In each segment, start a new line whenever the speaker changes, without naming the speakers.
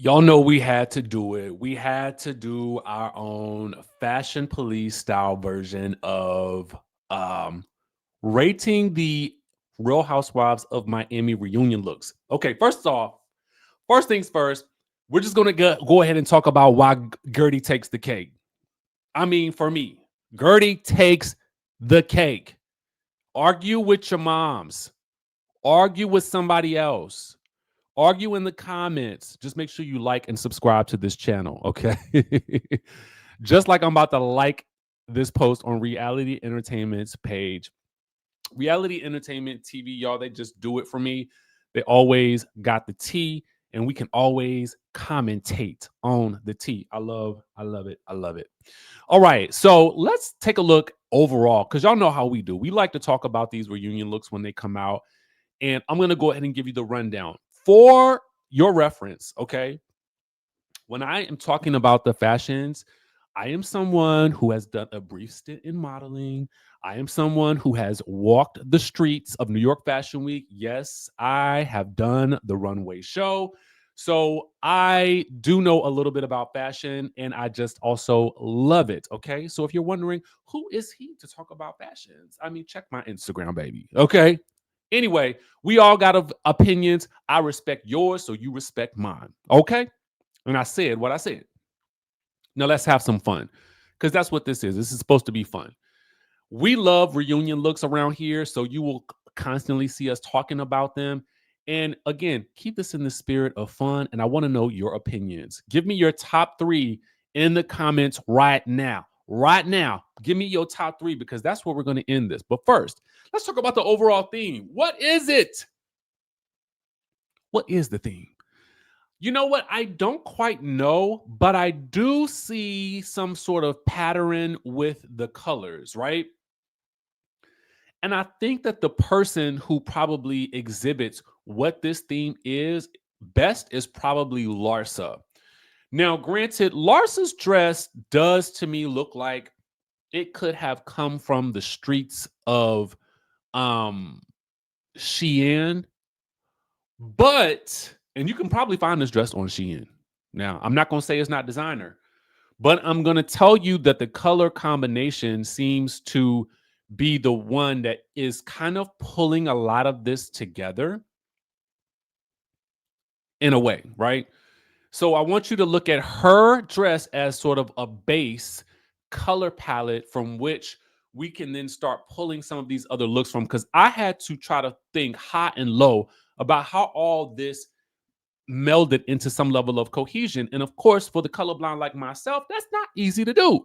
Y'all know we had to do it. We had to do our own fashion police style version of um, rating the Real Housewives of Miami reunion looks. Okay, first off, first things first, we're just gonna go ahead and talk about why Gertie takes the cake. I mean, for me, Gertie takes the cake. Argue with your moms. Argue with somebody else. Argue in the comments. Just make sure you like and subscribe to this channel, okay? Just like I'm about to like this post on Reality Entertainment's page. Reality Entertainment TV, y'all, they just do it for me. They always got the tea, and we can always commentate on the tea. I love it. I love it. All right, so let's take a look overall, because y'all know how we do. We like to talk about these reunion looks when they come out, and I'm going to go ahead and give you the rundown. For your reference, okay? When I am talking about the fashions, I am someone who has done a brief stint in modeling. I am someone who has walked the streets of New York Fashion Week. Yes, I have done the runway show. So I do know a little bit about fashion, and I just also love it. Okay. So if you're wondering, who is he to talk about fashions? I mean, check my Instagram, baby. Okay. Anyway, we all got opinions. I respect yours, so you respect mine. Okay. And I said what I said. Now let's have some fun, because that's what this is. This is supposed to be fun. We love reunion looks around here, so you will constantly see us talking about them. And again, keep this in the spirit of fun. And I want to know your opinions. Give me your top three in the comments right now. Right now, give me your top three, because that's where we're going to end this. But first, let's talk about the overall theme. What is it? What is the theme? You know what? I don't quite know, but I do see some sort of pattern with the colors, right? And I think that the person who probably exhibits what this theme is best is probably Larsa. Now, granted, Larsa's dress does to me look like it could have come from the streets of um Shein, but and you can probably find this dress on Shein. Now, I'm not going to say it's not designer, but I'm going to tell you that the color combination seems to be the one that is kind of pulling a lot of this together in a way, right? So I want you to look at her dress as sort of a base color palette from which we can then start pulling some of these other looks from, because I had to try to think high and low about how all this melded into some level of cohesion. And of course, for the colorblind like myself, that's not easy to do.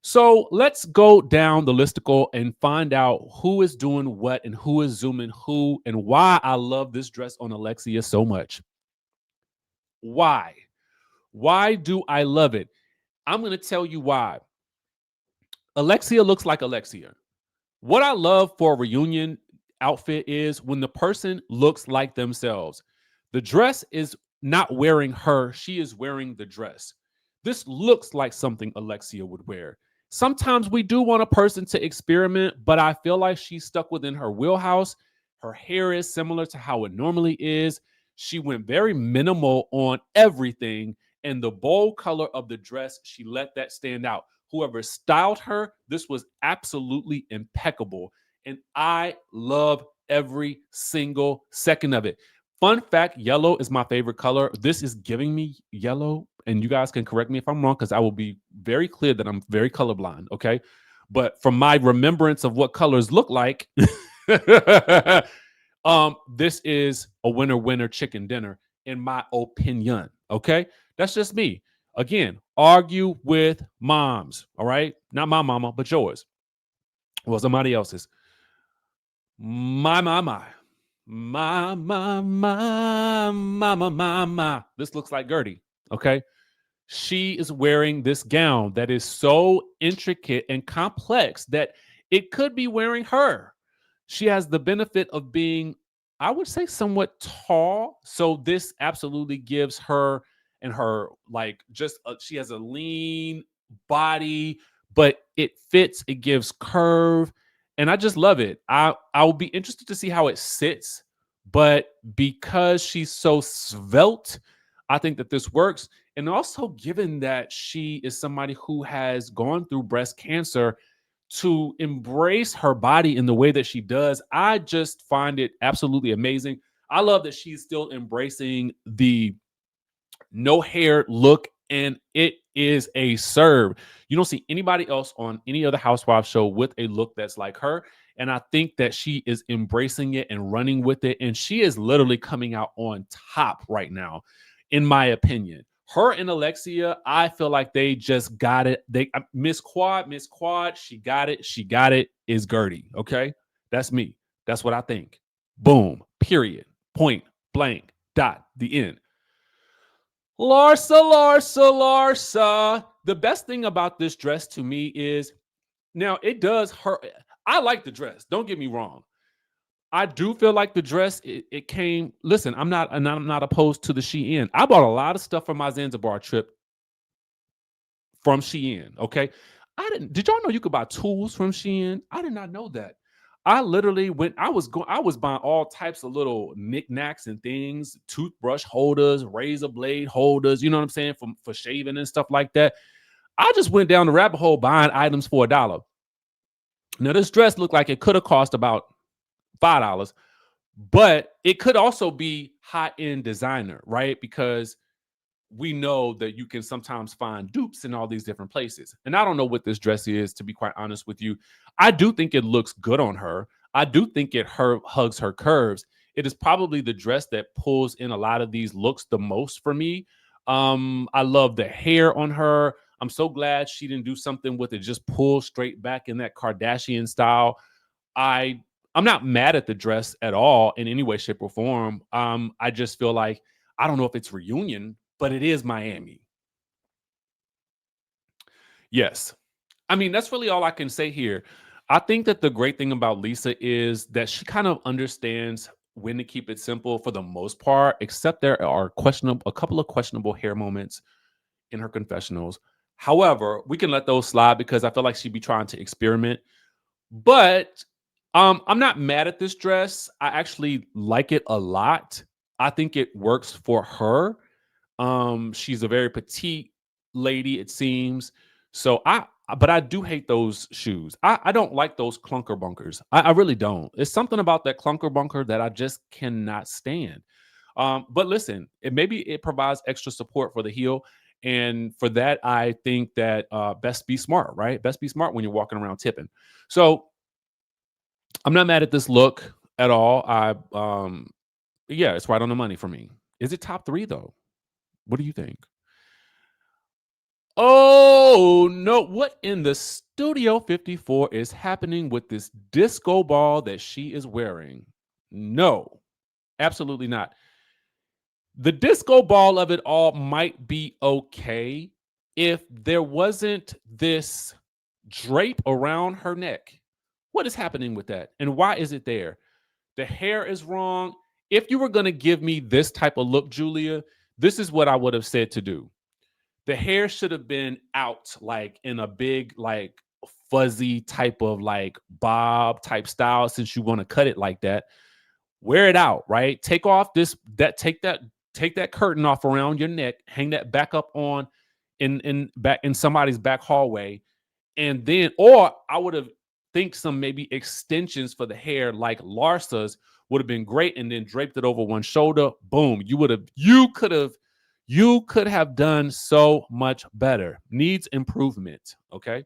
So let's go down the listicle and find out who is doing what and who is zooming who and why I love this dress on Alexia so much. Why? Why do I love it? I'm going to tell you why. Alexia looks like Alexia. What I love for a reunion outfit is when the person looks like themselves. The dress is not wearing her, she is wearing the dress. This looks like something Alexia would wear. Sometimes we do want a person to experiment, but I feel like she's stuck within her wheelhouse. Her hair is similar to how it normally is. She went very minimal on everything, and the bold color of the dress, she let that stand out. Whoever styled her, this was absolutely impeccable. And I love every single second of it. Fun fact, yellow is my favorite color. This is giving me yellow, and you guys can correct me if I'm wrong, because I will be very clear that I'm very colorblind, okay? But from my remembrance of what colors look like, this is a winner chicken dinner, in my opinion, okay? That's just me. Again, argue with moms, all right? Not my mama, but yours. Well, somebody else's. My. This looks like Gertie, okay? She is wearing this gown that is so intricate and complex that it could be wearing her. She has the benefit of being, I would say, somewhat tall. So this absolutely gives her and her like she has a lean body, but it fits, it gives curve. And I just love it. I will be interested to see how it sits, but because she's so svelte, I think that this works. And also, given that she is somebody who has gone through breast cancer, to embrace her body in the way that she does, I just find it absolutely amazing. I love that she's still embracing the no hair look, and it is a serve. You don't see anybody else on any other housewife show with a look that's like her. And I think that she is embracing it and running with it. And she is literally coming out on top right now, in my opinion. Her and Alexia, I feel like they just got it. They Miss Quad, she got it. She got it. Is Gertie. Okay. That's me. That's what I think. Boom. Period. Point blank. Dot. The end. Larsa. The best thing about this dress to me is now it does hurt. I like the dress. Don't get me wrong. I do feel like the dress it came. Listen, I'm not opposed to the Shein. I bought a lot of stuff for my Zanzibar trip from Shein. Okay, I didn't. Did y'all know you could buy tools from Shein? I did not know that. I literally went. I was buying all types of little knickknacks and things, toothbrush holders, razor blade holders. You know what I'm saying, for shaving and stuff like that. I just went down the rabbit hole buying items for $1. Now this dress looked like it could have cost about $5, but it could also be high end designer, right? Because we know that you can sometimes find dupes in all these different places. And I don't know what this dress is, to be quite honest with you. I do think it looks good on her. I do think hugs her curves. It is probably the dress that pulls in a lot of these looks the most for me. I love the hair on her. I'm so glad she didn't do something with it just pull straight back in that Kardashian style. I I'm not mad at the dress at all in any way, shape, or form. I just feel like I don't know if it's reunion, but it is Miami. Yes. I mean, that's really all I can say here. I think that the great thing about Lisa is that she kind of understands when to keep it simple for the most part, except there are a couple of questionable hair moments in her confessionals. However, we can let those slide because I feel like she'd be trying to experiment. But I'm not mad at this dress. I actually like it a lot. I think it works for her. She's a very petite lady, it seems. So but I do hate those shoes. I don't like those clunker bunkers. I really don't. It's something about that clunker bunker that I just cannot stand. But listen, maybe it provides extra support for the heel. And for that, I think that best be smart, right? Best be smart when you're walking around tipping. So I'm not mad at this look at all. Yeah, it's right on the money for me. Is it top 3 though? What do you think? Oh no, what in the Studio 54 is happening with this disco ball that she is wearing? No, absolutely not. The disco ball of it all might be okay if there wasn't this drape around her neck. What is happening with that? And why is it there? The hair is wrong. If you were going to give me this type of look, Julia, this is what I would have said to do. The hair should have been out like in a big, like fuzzy type of like bob type style since you want to cut it like that. Wear it out, right? Take that curtain off around your neck, hang that back up on in somebody's back hallway, and then or I would have think some maybe extensions for the hair like Larsa's would have been great, and then draped it over one shoulder. Boom, you could have done so much better. Needs improvement. Okay,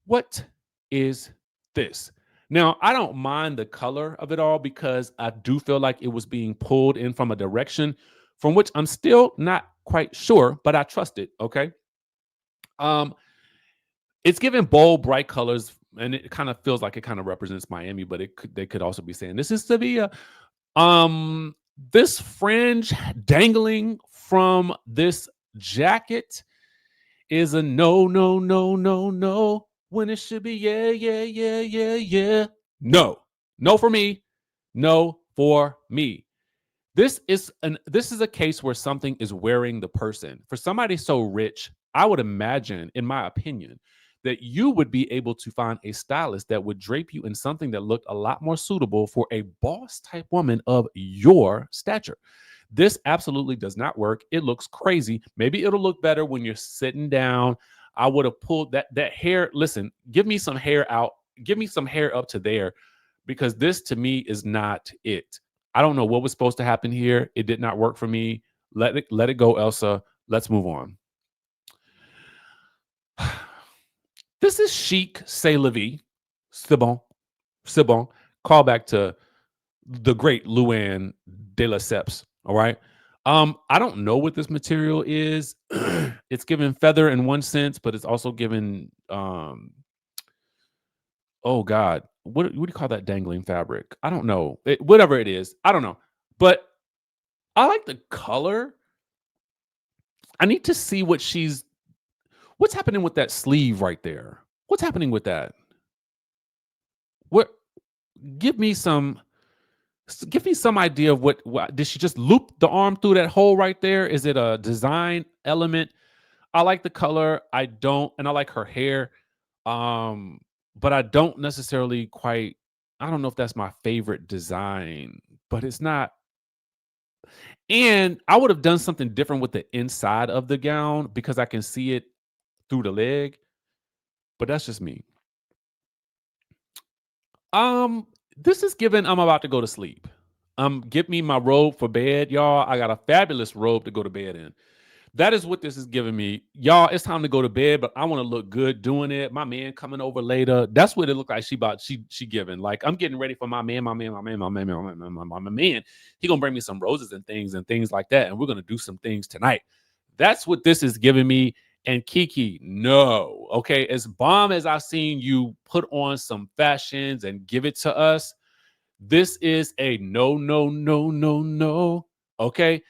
what is this? Now, I don't mind the color of it all because I do feel like it was being pulled in from a direction from which I'm still not quite sure, but I trust it. Okay. Um, it's given bold, bright colors, and it kind of feels like it kind of represents Miami, but they could also be saying this is Sevilla. Um, this fringe dangling from this jacket is a no, no, no, no, no. When it should be yeah, yeah, yeah, yeah, yeah. No, no for me. No for me. This is a case where something is wearing the person. For somebody so rich, I would imagine, in my opinion, that you would be able to find a stylist that would drape you in something that looked a lot more suitable for a boss type woman of your stature. This absolutely does not work. It looks crazy. Maybe it'll look better when you're sitting down. I would have pulled that hair. Listen, give me some hair out. Give me some hair up to there, because this to me is not it. I don't know what was supposed to happen here. It did not work for me. Let it go, Elsa. Let's move on. This is Chic C'est La Vie. C'est bon. C'est bon. Call back to the great Luann de Lesseps. All right. I don't know what this material is. It's given feather in one sense, but it's also given oh God, what do you call that dangling fabric? I don't know. Whatever it is, I don't know. But I like the color. I need to see what's happening with that sleeve right there. What's happening with that? What give me some idea of what did she just loop the arm through that hole right there? Is it a design element? I like the color. I like her hair. But I don't necessarily quite, I don't know if that's my favorite design, but it's not. And I would have done something different with the inside of the gown because I can see it through the leg, but that's just me. This is given I'm about to go to sleep. Get me my robe for bed, y'all. I got a fabulous robe to go to bed in. That is what this is giving me. Y'all, it's time to go to bed, but I want to look good doing it. My man coming over later. That's what it looked like she giving. Like, I'm getting ready for my man. He gonna bring me some roses and things like that. And we're gonna do some things tonight. That's what this is giving me. And Kiki, no. Okay, as bomb as I've seen you put on some fashions and give it to us, this is a no, no, no, no, no. Okay.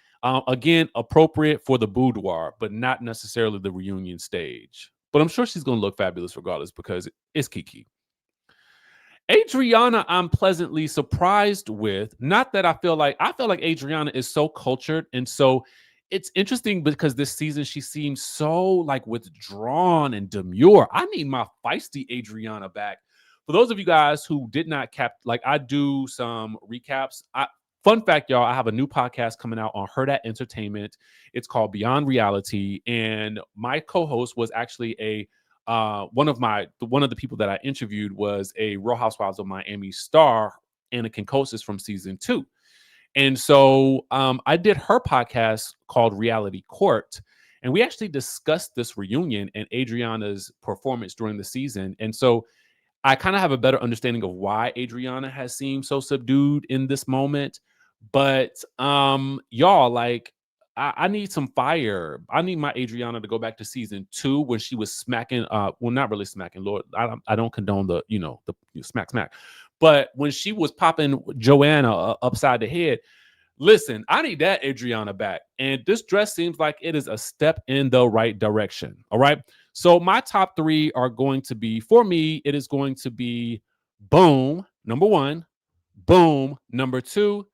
Again, appropriate for the boudoir, but not necessarily the reunion stage. But I'm sure she's going to look fabulous regardless because it's Kiki. Adriana, I'm pleasantly surprised with. Not that I feel like Adriana is so cultured. And so it's interesting because this season she seems so like withdrawn and demure. I need my feisty Adriana back. For those of you guys who did not I do some recaps. Fun fact, y'all, I have a new podcast coming out on Her That Entertainment. It's called Beyond Reality. And my co-host was actually one of the people that I interviewed was a Real Housewives of Miami star, Anakin Kostas from season 2. And so I did her podcast called Reality Court. And we actually discussed this reunion and Adriana's performance during the season. And so I kind of have a better understanding of why Adriana has seemed so subdued in this moment. But y'all, like, I need some fire. I need my Adriana to go back to season 2 when she was smacking. Well, not really smacking. Lord, I don't condone the smack. But when she was popping Joanna upside the head, listen, I need that Adriana back. And this dress seems like it is a step in the right direction. All right. So my top 3 are going to be, for me, it is going to be boom, number 1, boom, number 2,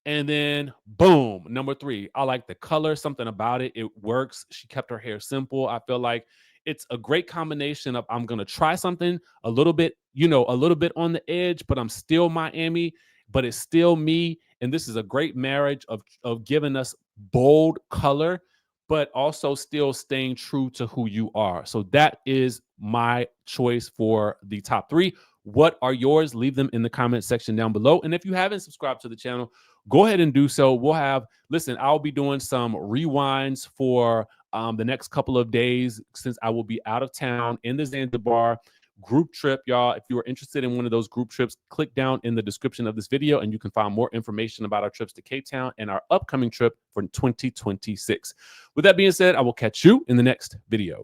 and then boom, number 3. I like the color, something about it. It works. She kept her hair simple. I feel like it's a great combination of I'm going to try something a little bit on the edge, but I'm still Miami, but it's still me. And this is a great marriage of giving us bold color, but also still staying true to who you are. So that is my choice for the top 3. What are yours? Leave them in the comment section down below. And if you haven't subscribed to the channel, go ahead and do so. I'll be doing some rewinds for the next couple of days since I will be out of town in the Zanzibar group trip, y'all. If you are interested in one of those group trips, click down in the description of this video and you can find more information about our trips to Cape Town and our upcoming trip for 2026. With that being said, I will catch you in the next video.